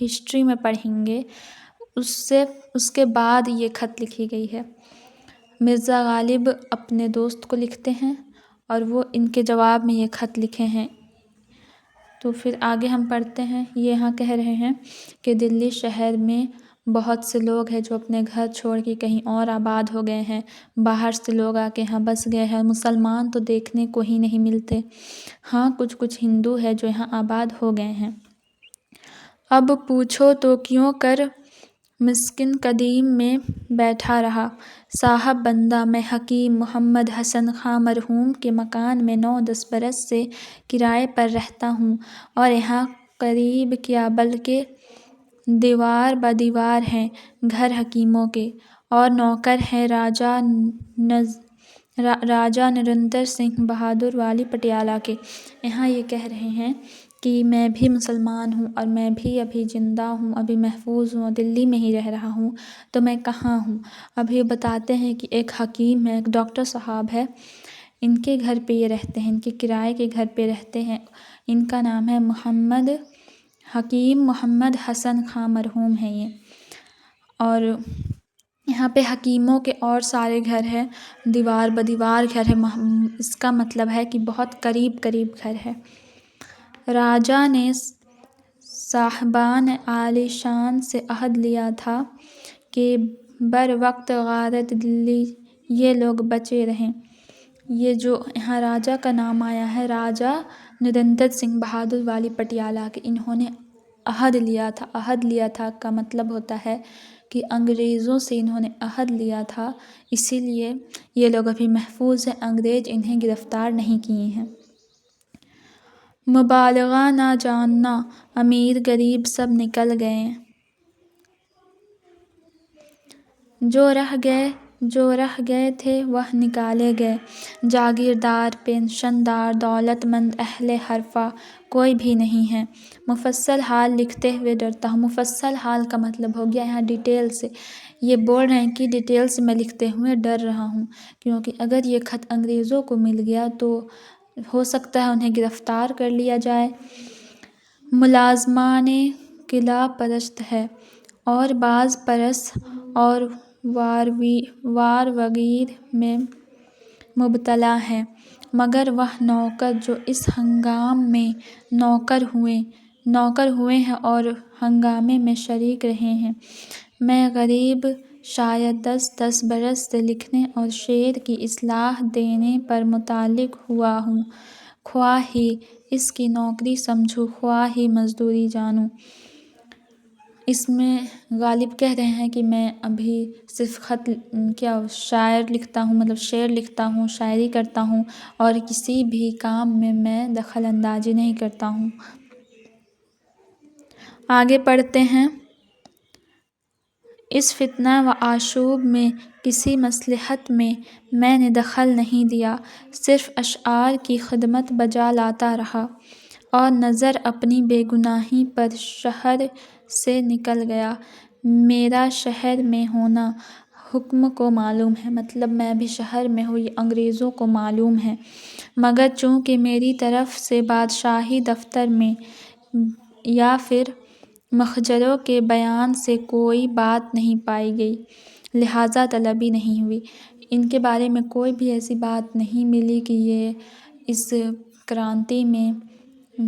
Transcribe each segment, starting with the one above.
History میں پڑھیں گے اس کے بعد یہ خط لکھی گئی ہے۔ مرزا غالب اپنے دوست کو لکھتے ہیں اور وہ ان کے جواب میں یہ خط لکھے ہیں۔ تو پھر آگے ہم پڑھتے ہیں۔ یہ یہاں کہہ رہے ہیں کہ دلی شہر میں بہت سے لوگ ہیں جو اپنے گھر چھوڑ کے کہیں اور آباد ہو گئے ہیں، باہر سے لوگ آ کے یہاں بس گئے ہیں، مسلمان تو دیکھنے کو ہی نہیں ملتے، ہاں کچھ ہندو ہے جو یہاں آباد ہو گئے ہیں۔ اب پوچھو تو کیوں کر مسکن قدیم میں بیٹھا رہا، صاحب بندہ میں حکیم محمد حسن خاں مرحوم کے مکان میں 9-10 برس سے کرائے پر رہتا ہوں، اور یہاں قریب کیا بلکہ دیوار بدیوار ہیں گھر حکیموں کے، اور نوکر ہیں راجا نریندر سنگھ بہادر والی پٹیالہ کے۔ یہاں یہ کہہ رہے ہیں کہ میں بھی مسلمان ہوں اور میں بھی ابھی زندہ ہوں، ابھی محفوظ ہوں، دلی میں ہی رہ رہا ہوں، تو میں کہاں ہوں؟ اب یہ بتاتے ہیں کہ ایک حکیم ہے، ایک ڈاکٹر صاحب ہے، ان کے گھر پہ یہ رہتے ہیں، ان کے کرائے کے گھر پہ رہتے ہیں، ان کا نام ہے حکیم محمد حسن خاں مرحوم ہے یہ، اور یہاں پہ حکیموں کے اور سارے گھر ہیں، دیوار بدیوار گھر ہے، اس کا مطلب ہے کہ بہت قریب قریب گھر ہے۔ راجا نے صاحبان عالی شان سے عہد لیا تھا کہ بروقت غارت دلی یہ لوگ بچے رہیں۔ یہ جو یہاں راجا کا نام آیا ہے، راجا نریندر سنگھ بہادر والی پٹیالہ کے، انہوں نے عہد لیا تھا۔ عہد لیا تھا کا مطلب ہوتا ہے کہ انگریزوں سے انہوں نے عہد لیا تھا، اسی لیے یہ لوگ ابھی محفوظ ہیں، انگریز انہیں گرفتار نہیں کیے ہیں۔ مبالغہ نہ جاننا، امیر غریب سب نکل گئے، جو رہ گئے تھے وہ نکالے گئے، جاگیردار پنشن دار دولت مند اہل حرفہ کوئی بھی نہیں ہے۔ مفصل حال لکھتے ہوئے ڈرتا ہوں۔ مفصل حال کا مطلب ہو گیا یہاں ڈیٹیل سے، یہ بول رہے ہیں کہ ڈیٹیل سے میں لکھتے ہوئے ڈر رہا ہوں، کیونکہ اگر یہ خط انگریزوں کو مل گیا تو ہو سکتا ہے انہیں گرفتار کر لیا جائے۔ ملازمان قلعہ پرست ہے اور باز پرست اور وارویر میں مبتلا ہے، مگر وہ نوکر جو اس ہنگام میں نوکر ہوئے ہیں اور ہنگامے میں شریک رہے ہیں۔ میں غریب شاید 10 برس سے لکھنے اور شعر کی اصلاح دینے پر متعلق ہوا ہوں، خواہ ہی اس کی نوکری سمجھوں خواہ ہی مزدوری جانوں۔ اس میں غالب کہہ رہے ہیں کہ میں ابھی صرف شاعر لکھتا ہوں، مطلب شعر لکھتا ہوں، شاعری کرتا ہوں، اور کسی بھی کام میں دخل اندازی نہیں کرتا ہوں۔ آگے پڑھتے ہیں۔ اس فتنہ و آشوب میں کسی مصلحت میں نے دخل نہیں دیا، صرف اشعار کی خدمت بجا لاتا رہا، اور نظر اپنی بے گناہی پر شہر سے نکل گیا۔ میرا شہر میں ہونا حکم کو معلوم ہے، مطلب میں بھی شہر میں ہوں، یہ انگریزوں کو معلوم ہے، مگر چونکہ میری طرف سے بادشاہی دفتر میں یا پھر مخزنوں کے بیان سے کوئی بات نہیں پائی گئی، لہٰذا طلبی نہیں ہوئی۔ ان کے بارے میں کوئی بھی ایسی بات نہیں ملی کہ یہ اس کرانتی میں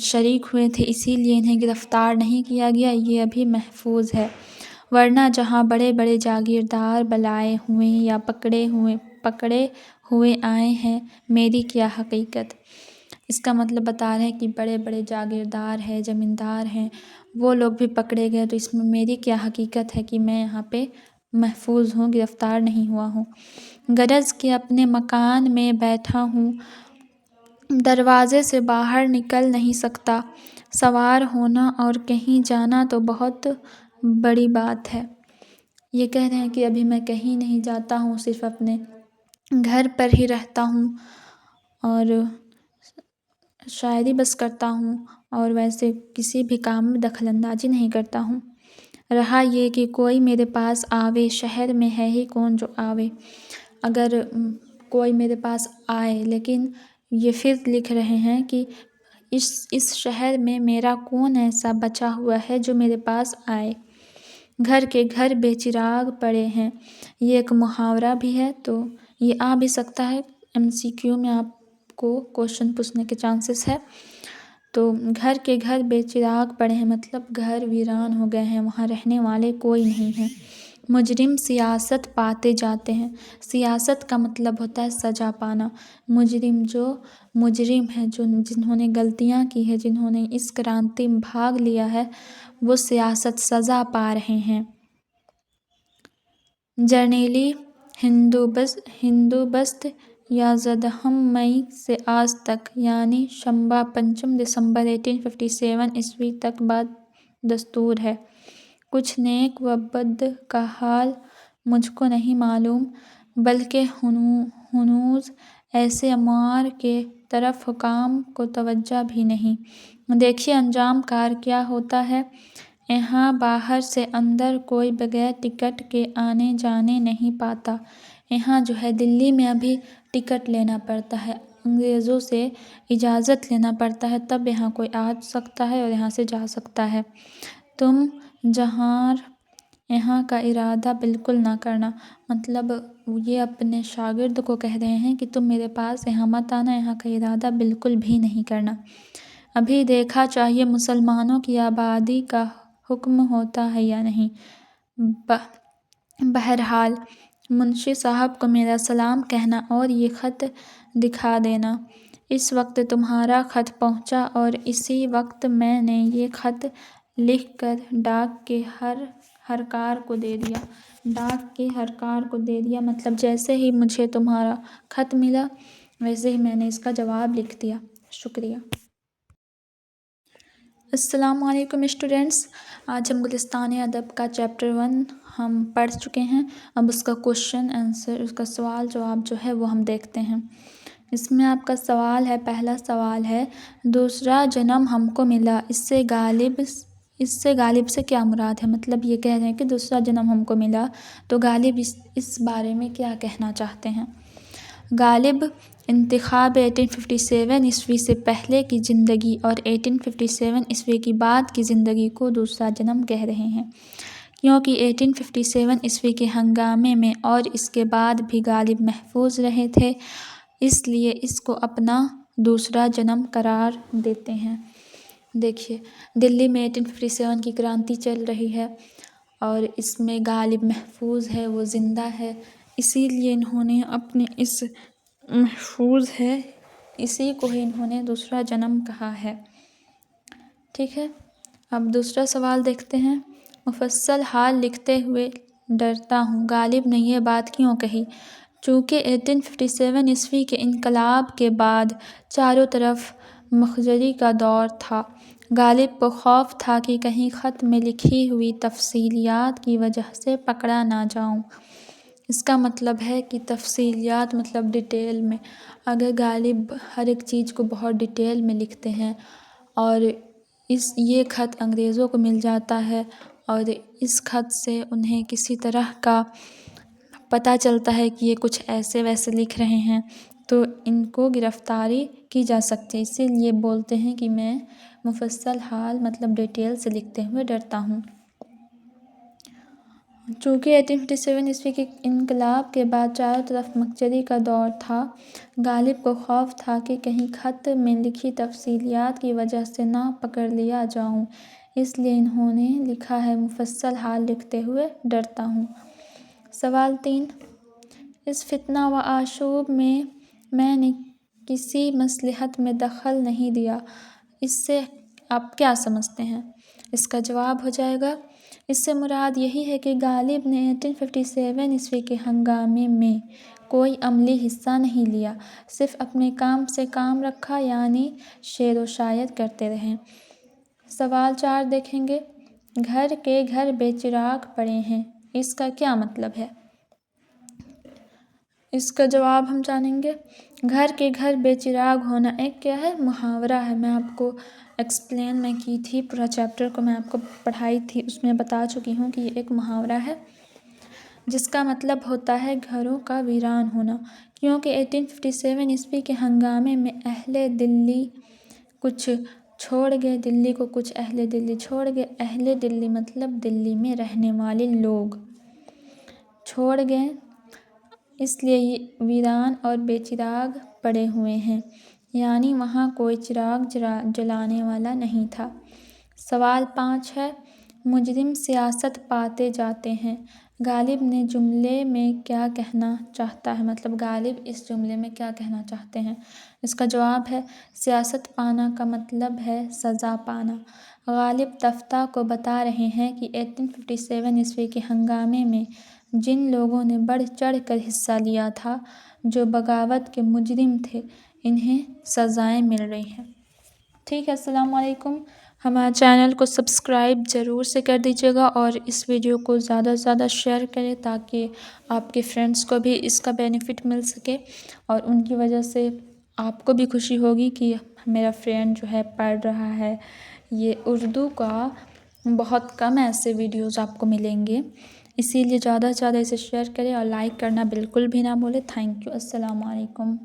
شریک ہوئے تھے، اسی لیے انہیں گرفتار نہیں کیا گیا، یہ ابھی محفوظ ہے۔ ورنہ جہاں بڑے بڑے جاگیردار بلائے ہوئے یا پکڑے ہوئے آئے ہیں، میری کیا حقیقت؟ اس کا مطلب بتا رہے ہیں کہ بڑے بڑے جاگیردار ہیں، زمیندار ہیں، وہ لوگ بھی پکڑے گئے، تو اس میں میری کیا حقیقت ہے کہ میں یہاں پہ محفوظ ہوں، گرفتار نہیں ہوا ہوں۔ غرض کہ اپنے مکان میں بیٹھا ہوں، دروازے سے باہر نکل نہیں سکتا، سوار ہونا اور کہیں جانا تو بہت بڑی بات ہے۔ یہ کہہ رہے ہیں کہ ابھی میں کہیں نہیں جاتا ہوں، صرف اپنے گھر پر ہی رہتا ہوں اور شاعری بس کرتا ہوں، اور ویسے کسی بھی کام میں دخل اندازی نہیں کرتا ہوں۔ رہا یہ کہ کوئی میرے پاس آوے، شہر میں ہے ہی کون جو آوے، اگر کوئی میرے پاس آئے، لیکن یہ پھر لکھ رہے ہیں کہ اس شہر میں میرا کون ایسا بچا ہوا ہے جو میرے پاس آئے۔ گھر کے گھر بے چراغ پڑے ہیں، یہ ایک محاورہ بھی ہے، تو یہ آ بھی سکتا ہے MCQ میں، آپ کو کوشچن پوچھنے کے چانسز ہے۔ تو گھر کے گھر بے چراغ پڑے ہیں مطلب گھر ویران ہو گئے ہیں، وہاں رہنے والے کوئی نہیں ہیں۔ مجرم سیاست پاتے جاتے ہیں، سیاست کا مطلب ہوتا ہے سزا پانا۔ مجرم جو مجرم ہیں، جنہوں نے غلطیاں کی ہیں، جنہوں نے اس کرانتی میں بھاگ لیا ہے، وہ سیاست سزا پا رہے ہیں۔ جرنیلی ہندوبست یازدہم مئی سے آج تک یعنی شنبہ 5 دسمبر 1857 عیسوی تک بدستور ہے۔ کچھ نیک و بد کا حال مجھ کو نہیں معلوم، بلکہ ہنوز ایسے امور کے طرف حکام کو توجہ بھی نہیں۔ دیکھیے انجام کار کیا ہوتا ہے۔ یہاں باہر سے اندر کوئی بغیر ٹکٹ کے آنے جانے نہیں پاتا۔ یہاں جو ہے دلی میں ابھی ٹکٹ لینا پڑتا ہے، انگریزوں سے اجازت لینا پڑتا ہے، تب یہاں کوئی آ سکتا ہے اور یہاں سے جا سکتا ہے۔ تم یہاں کا ارادہ بالکل نہ کرنا، مطلب یہ اپنے شاگرد کو کہہ رہے ہیں کہ تم میرے پاس یہاں مت آنا، یہاں کا ارادہ بالکل بھی نہیں کرنا۔ ابھی دیکھا چاہیے مسلمانوں کی آبادی کا حکم ہوتا ہے یا نہیں۔ بہرحال منشی صاحب کو میرا سلام کہنا اور یہ خط دکھا دینا۔ اس وقت تمہارا خط پہنچا اور اسی وقت میں نے یہ خط لکھ کر ڈاک کے ہرکار کو دے دیا۔ ڈاک کے ہرکار کو دے دیا مطلب جیسے ہی مجھے تمہارا خط ملا ویسے ہی میں نے اس کا جواب لکھ دیا۔ شکریہ۔ السلام علیکم اسٹوڈینٹس، آج ہم گلستان ادب کا چیپٹر 1 ہم پڑھ چکے ہیں۔ اب اس کا کوشچن آنسر، اس کا سوال جواب جو ہے وہ ہم دیکھتے ہیں۔ اس میں آپ کا سوال ہے، پہلا سوال ہے دوسرا جنم ہم کو ملا، اس سے غالب سے کیا مراد ہے؟ مطلب یہ کہہ رہے ہیں کہ دوسرا جنم ہم کو ملا، تو غالب اس بارے میں کیا کہنا چاہتے ہیں؟ غالب انتخاب 1857 عیسوی سے پہلے کی زندگی اور 1857 عیسوی کی بعد کی زندگی کو دوسرا جنم کہہ رہے ہیں، کیونکہ 1857 عیسوی کے ہنگامے میں اور اس کے بعد بھی غالب محفوظ رہے تھے، اس لیے اس کو اپنا دوسرا جنم قرار دیتے ہیں۔ دیکھیے دلی میں 1857 کی کرانتی چل رہی ہے اور اس میں غالب محفوظ ہے، وہ زندہ ہے، اسی لیے انہوں نے اپنے اس محفوظ ہے اسی کو ہی انہوں نے دوسرا جنم کہا ہے۔ ٹھیک ہے، اب دوسرا سوال دیکھتے ہیں۔ مفصل حال لکھتے ہوئے ڈرتا ہوں، غالب نے یہ بات کیوں کہی؟ چونکہ 1857 عیسوی کے انقلاب کے بعد چاروں طرف مخزری کا دور تھا۔ غالب کو خوف تھا کہ کہیں خط میں لکھی ہوئی تفصیلات کی وجہ سے پکڑا نہ جاؤں۔ اس کا مطلب ہے کہ تفصیلات مطلب ڈیٹیل میں، اگر غالب ہر ایک چیز کو بہت ڈیٹیل میں لکھتے ہیں اور یہ خط انگریزوں کو مل جاتا ہے اور اس خط سے انہیں کسی طرح کا پتہ چلتا ہے کہ یہ کچھ ایسے ویسے لکھ رہے ہیں، تو ان کو گرفتاری کی جا سکتی ہے۔ اسی لیے بولتے ہیں کہ میں مفصل حال مطلب ڈیٹیل سے لکھتے ہوئے ڈرتا ہوں۔ چونکہ 1857 عیسوی کے انقلاب کے بعد چاروں طرف مخزری کا دور تھا، غالب کو خوف تھا کہ کہیں خط میں لکھی تفصیلات کی وجہ سے نہ پکڑ لیا جاؤں، اس لیے انہوں نے لکھا ہے مفصل حال لکھتے ہوئے ڈرتا ہوں۔ سوال 3، اس فتنہ و آشوب میں نے کسی مصلحت میں دخل نہیں دیا، اس سے آپ کیا سمجھتے ہیں؟ اس کا جواب ہو جائے گا، اس سے مراد یہی ہے کہ غالب نے 1857 عیسوی کے ہنگامے میں کوئی عملی حصہ نہیں لیا، صرف اپنے کام سے کام رکھا، یعنی شعر و شاعری کرتے رہے۔ سوال 4 دیکھیں گے، گھر کے گھر بے چراغ پڑے ہیں، اس کا کیا مطلب ہے؟ اس کا جواب ہم جانیں گے۔ گھر کے گھر بے چراغ ہونا ایک کیا ہے؟ محاورہ ہے۔ میں آپ کو ایکسپلین میں کی تھی، پورا چیپٹر کو میں آپ کو پڑھائی تھی، اس میں بتا چکی ہوں کہ یہ ایک محاورہ ہے جس کا مطلب ہوتا ہے گھروں کا ویران ہونا، کیونکہ 1857 عیسوی کے ہنگامے میں اہل دلی کچھ چھوڑ گئے دلی کو کچھ اہل دلی چھوڑ گئے، اہل دلی مطلب دلی میں رہنے والے لوگ چھوڑ گئے، اس لیے یہ ویران اور بے چراغ پڑے ہوئے ہیں، یعنی وہاں کوئی چراغ جلانے والا نہیں تھا۔ سوال 5 ہے، مجرم سیاست پاتے جاتے ہیں، غالب نے جملے میں کیا کہنا چاہتا ہے؟ مطلب غالب اس جملے میں کیا کہنا چاہتے ہیں؟ اس کا جواب ہے سیاست پانا کا مطلب ہے سزا پانا۔ غالب تفتہ کو بتا رہے ہیں کہ 1857 عیسوی کے ہنگامے میں جن لوگوں نے بڑھ چڑھ کر حصہ لیا تھا، جو بغاوت کے مجرم تھے، انہیں سزائیں مل رہی ہیں۔ ٹھیک ہے، السلام علیکم۔ ہمارے چینل کو سبسکرائب ضرور سے کر دیجیے گا اور اس ویڈیو کو زیادہ سے زیادہ شیئر کریں تاکہ آپ کے فرینڈس کو بھی اس کا بینیفٹ مل سکے اور ان کی وجہ سے آپ کو بھی خوشی ہوگی کہ میرا فرینڈ جو ہے پڑھ رہا ہے۔ یہ اردو کا بہت کم ایسے ویڈیوز آپ کو ملیں گے، اسی لیے زیادہ سے زیادہ اسے شیئر کریں اور لائک کرنا بالکل بھی نہ بھولیں۔ تھینک یو، السلام علیکم۔